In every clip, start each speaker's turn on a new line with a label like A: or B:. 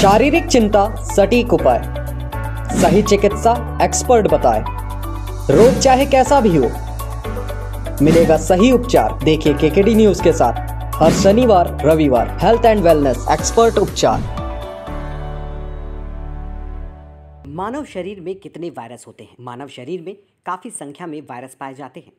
A: शारीरिक चिंता सटीक उपाय, सही चिकित्सा एक्सपर्ट बताए। रोग चाहे कैसा भी हो, मिलेगा सही उपचार। देखिए केकेडी न्यूज के साथ हर शनिवार रविवार हेल्थ एंड वेलनेस एक्सपर्ट उपचार।
B: मानव शरीर में कितने वायरस होते हैं? मानव शरीर में काफ़ी संख्या में वायरस पाए जाते हैं।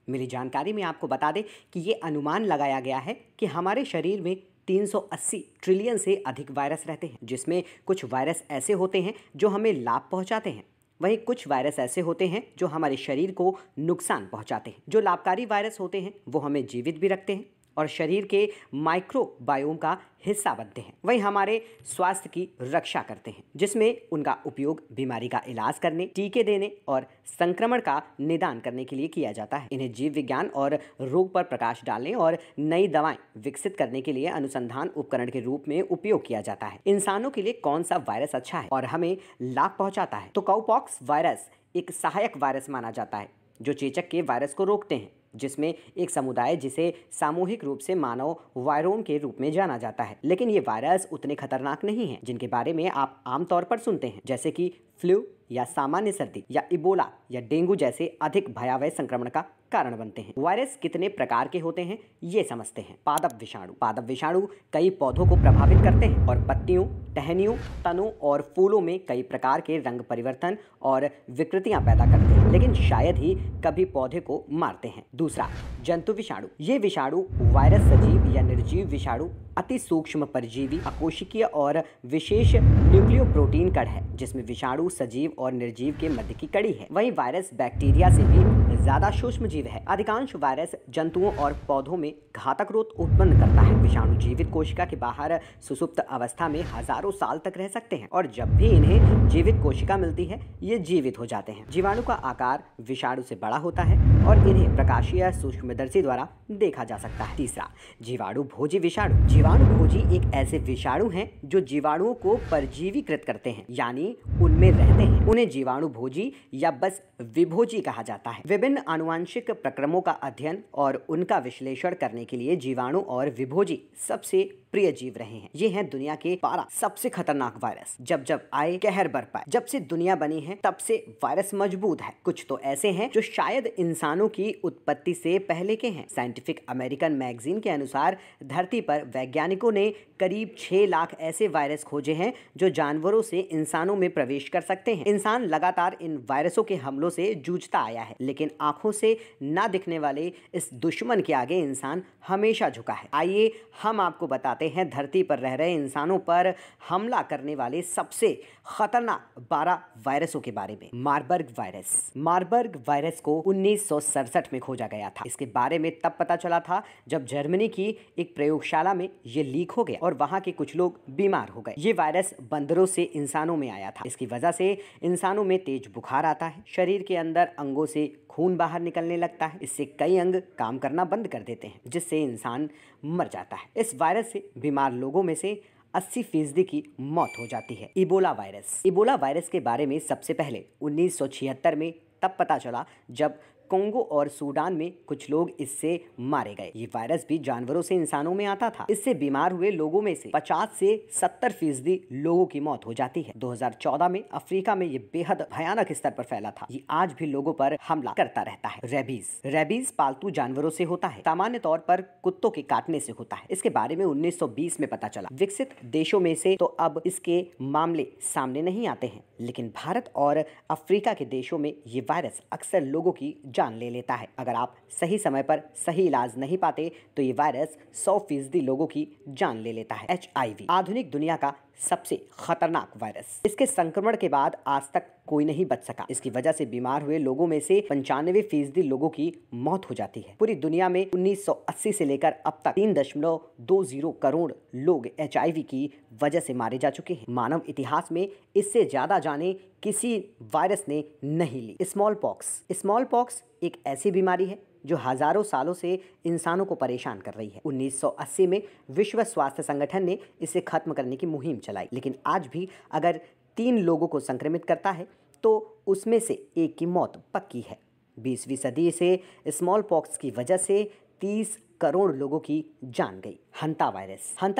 B: मिली जानकारी में आपको बता दें कि ये अनुमान लगाया गया है कि हमारे शरीर में 380 ट्रिलियन से अधिक वायरस रहते हैं, जिसमें कुछ वायरस ऐसे होते हैं जो हमें लाभ पहुंचाते हैं, वहीं कुछ वायरस ऐसे होते हैं जो हमारे शरीर को नुकसान पहुंचाते हैं। जो लाभकारी वायरस होते हैं वो हमें जीवित भी रखते हैं और शरीर के माइक्रोबायोम का हिस्सा बनते हैं, वहीं हमारे स्वास्थ्य की रक्षा करते हैं, जिसमें उनका उपयोग बीमारी का इलाज करने, टीके देने और संक्रमण का निदान करने के लिए किया जाता है। इन्हें जीव विज्ञान और रोग पर प्रकाश डालने और नई दवाएं विकसित करने के लिए अनुसंधान उपकरण के रूप में उपयोग किया जाता है। इंसानों के लिए कौन सा वायरस अच्छा है और हमें लाभ पहुंचाता है? तो काउपॉक्स वायरस एक सहायक वायरस माना जाता है जो चेचक के वायरस को रोकते हैं, जिसमें एक समुदाय जिसे सामूहिक रूप से मानव वायरोम के रूप में जाना जाता है। लेकिन ये वायरस उतने खतरनाक नहीं हैं जिनके बारे में आप आमतौर पर सुनते हैं, जैसे कि फ्लू या सामान्य सर्दी या इबोला या डेंगू जैसे अधिक भयावह संक्रमण का कारण बनते हैं। वायरस कितने प्रकार के होते हैं ये समझते हैं। पादप विषाणु। पादप विषाणु कई पौधों को प्रभावित करते हैं और पत्तियों, टहनियों, तनों और फूलों में कई प्रकार के रंग परिवर्तन और विकृतियां पैदा करते हैं, लेकिन शायद ही कभी पौधे को मारते हैं। दूसरा, जंतु विषाणु। ये विषाणु वायरस सजीव या निर्जीव विषाणु, अति सूक्ष्म परजीवी, अकोशिकीय और विशेष न्यूक्लियोप्रोटीन कण है, जिसमें विषाणु सजीव और निर्जीव के मध्य की कड़ी है। वहीं वायरस बैक्टीरिया से भी ज्यादा सूक्ष्म जीव है। अधिकांश वायरस जंतुओं और पौधों में घातक रोग उत्पन्न करता है। विषाणु जीवित कोशिका के बाहर सुसुप्त अवस्था में हजारों साल तक रह सकते हैं और जब भी इन्हें जीवित कोशिका मिलती है ये जीवित हो जाते हैं। जीवाणु का आकार विषाणु से बड़ा होता है और इन्हें प्रकाशीय सूक्ष्मदर्शी द्वारा देखा जा सकता है। तीसरा, जीवाणु भोजी विषाणु। जीवाणु भोजी एक ऐसे विषाणु हैं जो जीवाणुओं को परजीवीकृत करते हैं, यानी उनमें रहते हैं। उन्हें जीवाणु भोजी या बस विभोजी कहा जाता है। विभिन्न आनुवंशिक प्रक्रमों का अध्ययन और उनका विश्लेषण करने के लिए जीवाणु और विभोजी सबसे प्रिय जीव रहे हैं। ये हैं दुनिया के 12 सबसे खतरनाक वायरस। जब जब आए कहर बरपाए। जब से दुनिया बनी है तब से वायरस मजबूत है। कुछ तो ऐसे हैं जो शायद इंसानों की उत्पत्ति से पहले के हैं। साइंटिफिक अमेरिकन मैगजीन के अनुसार धरती पर वैज्ञानिकों ने करीब 6 लाख ऐसे वायरस खोजे हैं जो जानवरों से इंसानों में प्रवेश कर सकते हैं। इंसान लगातार इन वायरसों के हमलों से जूझता आया है, लेकिन आंखों से ना दिखने वाले इस दुश्मन के आगे इंसान हमेशा झुका है। आइए हम आपको बताते हैं धरती पर रह रहे इंसानों पर हमला करने वाले सबसे खतरनाक 12 वायरसों के बारे में। Marburg virus. मारबर्ग वायरस को 1967 में खोजा गया था। इसके बारे में तब पता चला था जब जर्मनी की एक प्रयोगशाला में ये लीक हो गया और वहां के कुछ लोग बीमार हो गए। ये वायरस बंदरों से इंसानों में आया था। इसकी वजह से इंसानों में तेज बुखार आता है, शरीर के अंदर अंगों से खून बाहर निकलने लगता है, इससे कई अंग काम करना बंद कर देते हैं, जिससे इंसान मर जाता है। इस वायरस से बीमार लोगों में से 80% की मौत हो जाती है। Ebola virus. इबोला वायरस के बारे में सबसे पहले 1976 में तब पता चला जब कोंगो और सूडान में कुछ लोग इससे मारे गए। ये वायरस भी जानवरों से इंसानों में आता था। इससे बीमार हुए लोगों में से 50 से 70% लोगों की मौत हो जाती है। 2014 में अफ्रीका में ये बेहद भयानक स्तर पर फैला था। ये आज भी लोगों पर हमला करता रहता है। रेबीज। रेबीज पालतू जानवरों से होता है, सामान्य तौर पर कुत्तों के काटने से होता है। इसके बारे में 1920 में पता चला। विकसित देशों में से तो अब इसके मामले सामने नहीं आते हैं, लेकिन भारत और अफ्रीका के देशों में ये वायरस अक्सर लोगों की जान ले लेता है। अगर आप सही समय पर सही इलाज नहीं पाते तो ये वायरस 100% लोगों की जान ले लेता है। HIV। आधुनिक दुनिया का सबसे खतरनाक वायरस। इसके संक्रमण के बाद आज तक कोई नहीं बच सका। इसकी वजह से बीमार हुए लोगों में से 95% लोगों की मौत हो जाती है। पूरी दुनिया में 1980 से लेकर अब तक 3.20 करोड़ लोग HIV की वजह से मारे जा चुके हैं। मानव इतिहास में इससे ज्यादा जाने किसी वायरस ने नहीं ली। Smallpox. स्मॉल पॉक्स एक ऐसी बीमारी है जो हजारों सालों से इंसानों को परेशान कर रही है। 1980 में विश्व स्वास्थ्य संगठन ने इसे खत्म करने की मुहिम चलाई, लेकिन आज भी अगर 3 लोगों को संक्रमित करता है तो उसमें से एक की मौत पक्की है। 20वीं सदी से स्मॉल पॉक्स की वजह से 30 करोड़ लोगों की जान गई। हंता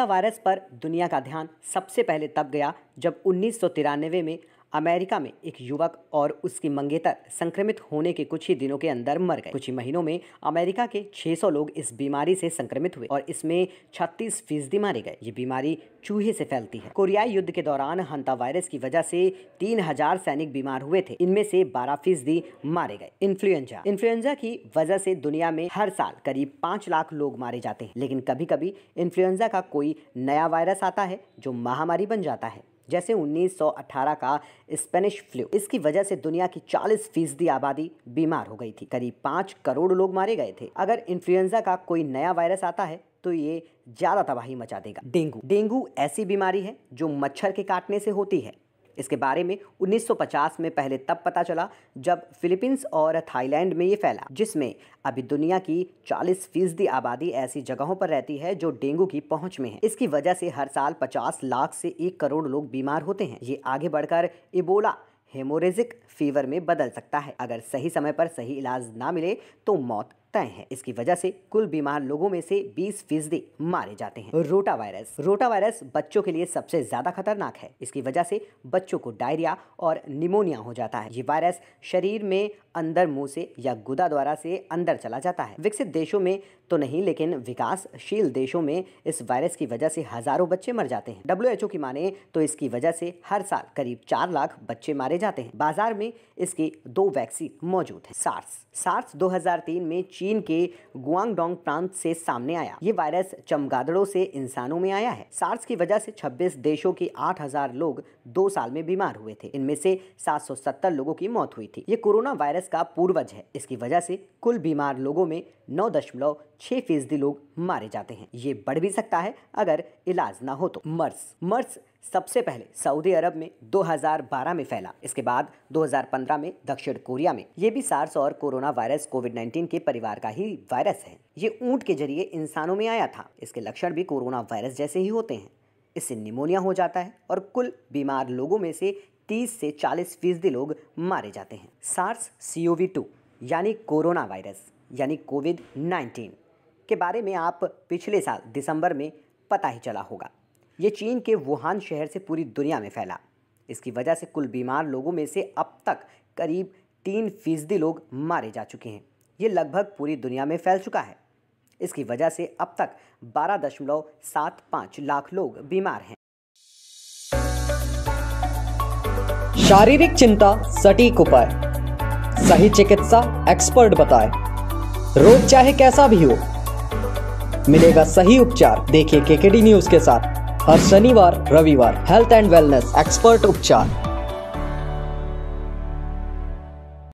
B: वायरस पर दुनिया का ध्यान सबसे पहले तब गया जब 1993 में अमेरिका में एक युवक और उसकी मंगेतर संक्रमित होने के कुछ ही दिनों के अंदर मर गए। कुछ ही महीनों में अमेरिका के 600 लोग इस बीमारी से संक्रमित हुए और इसमें 36% मारे गए। ये बीमारी चूहे से फैलती है। कोरियाई युद्ध के दौरान हंता वायरस की वजह से 3000 सैनिक बीमार हुए थे। इनमें से 12% मारे गए। इन्फ्लुएंजा की वजह से दुनिया में हर साल करीब 5 लाख लोग मारे जाते हैं। लेकिन कभी कभी इन्फ्लुएंजा का कोई नया वायरस आता है जो महामारी बन जाता है, जैसे 1918 का स्पेनिश फ्लू। इसकी वजह से दुनिया की 40% आबादी बीमार हो गई थी। करीब 5 करोड़ लोग मारे गए थे। अगर इन्फ्लुएंजा का कोई नया वायरस आता है तो ये ज्यादा तबाही मचा देगा। डेंगू ऐसी बीमारी है जो मच्छर के काटने से होती है। इसके बारे में 1950 में पहले तब पता चला जब फिलीपींस और थाईलैंड में ये फैला, जिसमें अभी दुनिया की 40% आबादी ऐसी जगहों पर रहती है जो डेंगू की पहुंच में है। इसकी वजह से हर साल 50 लाख से 1 करोड़ लोग बीमार होते हैं। ये आगे बढ़कर इबोला हेमोरेजिक फीवर में बदल सकता है। अगर सही समय पर सही इलाज ना मिले तो मौत तय है। इसकी वजह से कुल बीमार लोगों में से 20% मारे जाते हैं। रोटा वायरस बच्चों के लिए सबसे ज्यादा खतरनाक है। इसकी वजह से बच्चों को डायरिया और निमोनिया हो जाता है। ये वायरस शरीर में अंदर मुंह से या गुदा द्वारा से अंदर चला जाता है। विकसित देशों में तो नहीं, लेकिन विकासशील देशों में इस वायरस की वजह से हजारों बच्चे मर जाते हैं। WHO की माने तो इसकी वजह से हर साल करीब 4 लाख बच्चे मारे जाते हैं। बाजार में इसकी 2 वैक्सीन मौजूद है। सार्स 2003 में चीन के गुआंगडोंग प्रांत से सामने आया। ये वायरस चमगादड़ों से इंसानों में आया है। सार्स की वजह से 26 देशों के 8000 लोग 2 साल में बीमार हुए थे। इनमें से 770 लोगों की मौत हुई थी। ये कोरोना वायरस का पूर्वज है। इसकी वजह से कुल बीमार लोगों में 9.6% लोग मारे जाते हैं। ये बढ़ भी सकता है अगर इलाज ना हो तो। मर्स सबसे पहले सऊदी अरब में 2012 में फैला। इसके बाद 2015 में दक्षिण कोरिया में। ये भी सार्स और कोरोना वायरस कोविड-19 के परिवार का ही वायरस है। ये ऊंट के जरिए इंसानों में आया था। इसके लक्षण भी कोरोना वायरस जैसे ही होते हैं। इससे निमोनिया हो जाता है और कुल बीमार लोगों में से 30 से 40% लोग मारे जाते हैं। SARS-CoV-2 यानी कोरोना वायरस यानी कोविड-19 के बारे में आप पिछले साल दिसंबर में पता ही चला होगा। ये चीन के वुहान शहर से पूरी दुनिया में फैला। इसकी वजह से कुल बीमार लोगों में से अब तक करीब 3% लोग मारे जा चुके हैं। ये लगभग पूरी दुनिया में फैल चुका है। इसकी वजह से अब तक 12.75 लाख लोग बीमार हैं।
A: शारीरिक चिंता सटीक उपाय, सही चिकित्सा एक्सपर्ट बताए। रोग चाहे कैसा भी हो, मिलेगा सही उपचार। देखिए केकेडी न्यूज के साथ हर शनिवार रविवार हेल्थ एंड वेलनेस एक्सपर्ट उपचार।